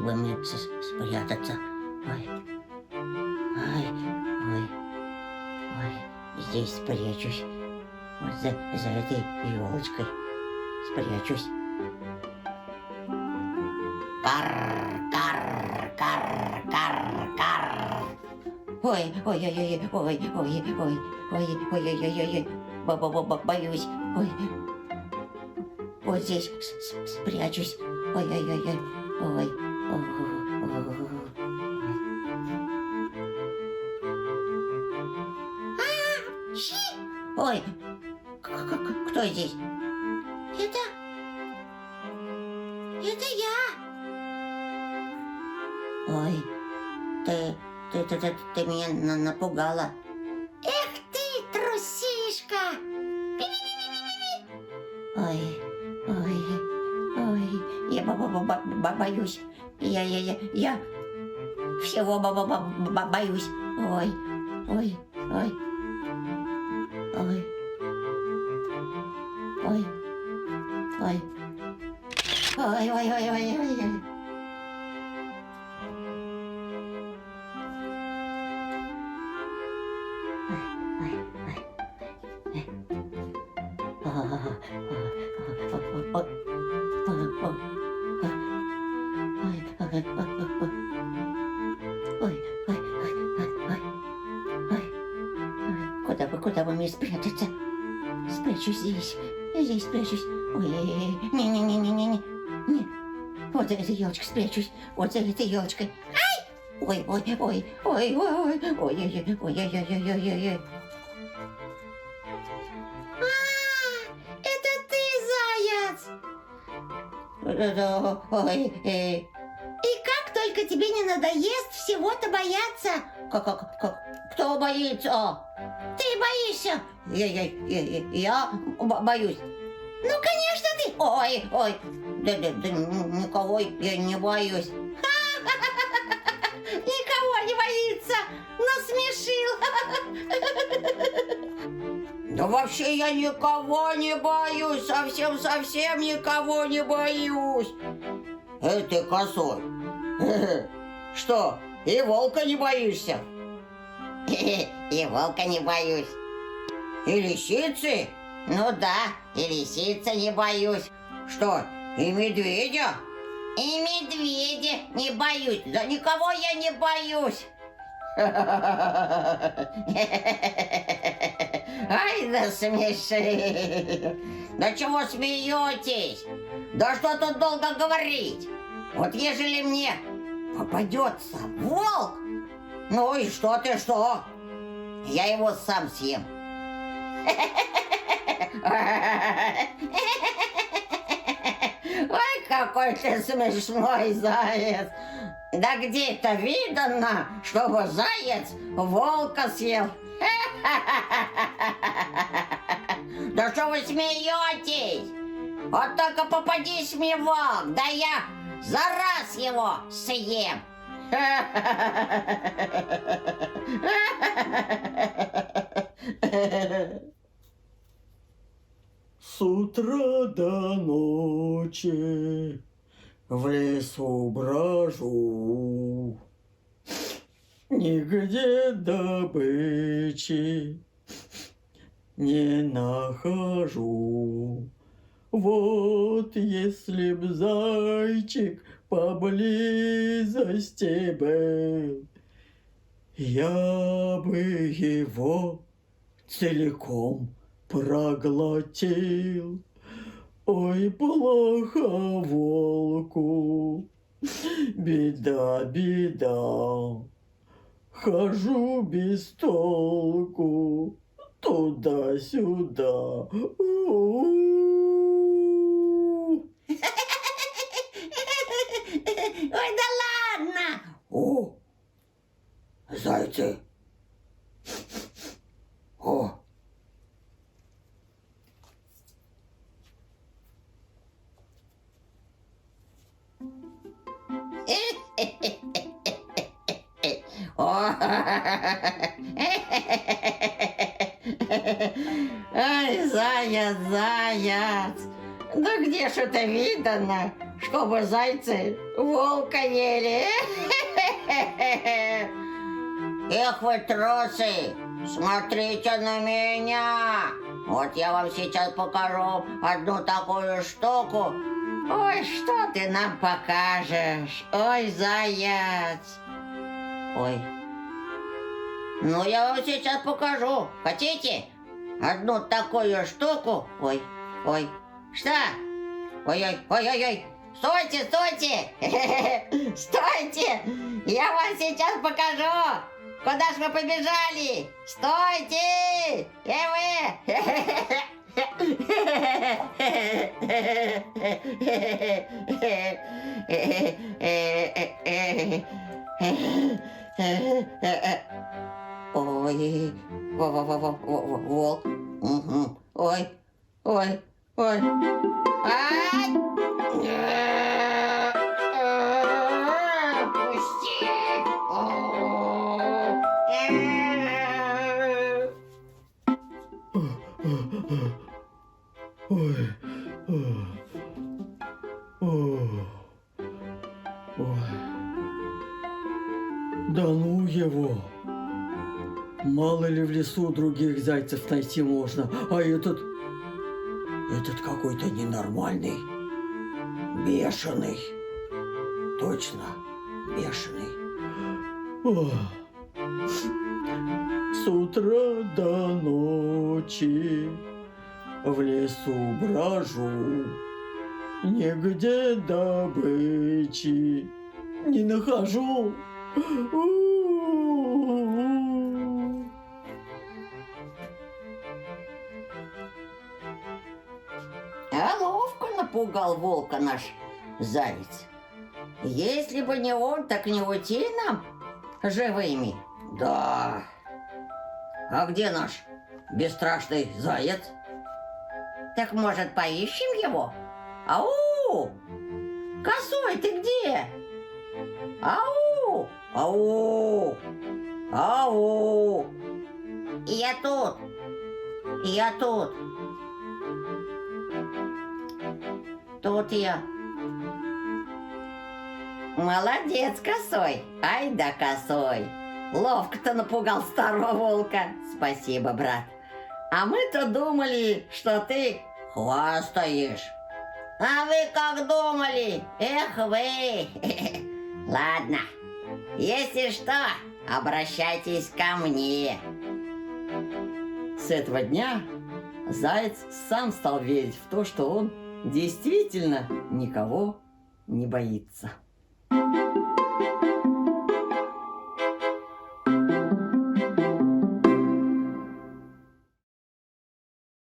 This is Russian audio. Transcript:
бы мне спрятаться. Ой, ой, ой, ой, здесь спрячусь. Вот за этой елочкой спрячусь. Кар, кар, кар, кар, кар. Ой, ой, ой, ой, ой, ой, ой, ой, ой, ой, ой, ой, ой, боюсь. Ой, вот здесь спрячусь. Ой, ой, ой, ой, ой, ой, кто здесь? Это я. Ой, ты меня напугала. Эх ты, трусишка! Ой, ой, ой, я боюсь. Я всего боюсь. Ой, ой, ой, ой, ой, ой, ой, ой, ой, ой, ой. Куда бы мне спрятаться? Спрячусь здесь. Здесь спрячусь. Ой, не. Вот за этой елочкой спрячусь. Вот за этой елочкой. Ай! Ой, ой, ой, ой, ой, ой, ой, ой, ой, ой, ой. Это ты, заяц! Ой, и как только тебе не надоест всего-то бояться? Кто боится? Ты боишься? Я боюсь. Ну, конечно, ты. Ой. Да, никого я не боюсь. Никого не боится. Насмешил. Да вообще я никого не боюсь. Совсем никого не боюсь. Эй, ты косой. Что, и волка не боишься? И волка не боюсь. И лисицы? Ну да, и лисицы не боюсь. Что, и медведя? И медведя не боюсь. Да никого я не боюсь. Ай, да смеши. Да чего смеетесь? Да что тут долго говорить? Вот ежели мне попадется волк, ну и что ты, что? Я его сам съем. Ой, какой ты смешной заяц. Да где это видано, чтобы заяц волка съел? Да что вы смеетесь? Вот только попадись мне волк, да я за раз его съем. С утра до ночи в лесу брожу, нигде добычи не нахожу. Вот если б зайчик поблизости был, я бы его целиком проглотил. Ой, плохо волку, беда, хожу без толку, туда-сюда. Ой, да ладно! О, зайцы! О! Ай, заяц, да где ж это видано, чтобы зайцы волка ели. Эх вы трусы, смотрите на меня. Вот я вам сейчас покажу одну такую штуку. Ой, что ты нам покажешь? Ой, заяц. Ой. Ну, я вам сейчас покажу. Хотите? Одну такую штуку. Ой, ой. Что? Ой-ой, ой-ой-ой. Стойте, стойте. Стойте. Я вам сейчас покажу. Куда ж вы побежали? Стойте! Ой, волк. Угу. Ой, ой, ой. Ай! Пусти! Ой, ой. Да ну его. Мало ли в лесу других зайцев найти можно, а этот какой-то ненормальный, бешеный. Точно, бешеный. Ох. С утра до ночи в лесу брожу, нигде добычи не нахожу. А ловко напугал волка наш заяц. Если бы не он, так не уйти нам живыми. Да. А где наш бесстрашный заяц? Так, может, поищем его? Ау! Косой, ты где? Ау! Ау! Ау! Я тут! Я тут! Тут я. Молодец, Косой! Ай да Косой! Ловко-то напугал старого волка. Спасибо, брат. А мы-то думали, что ты хвастаешь. А вы как думали? Эх вы! Ладно, если что, обращайтесь ко мне. С этого дня заяц сам стал верить в то, что он действительно никого не боится.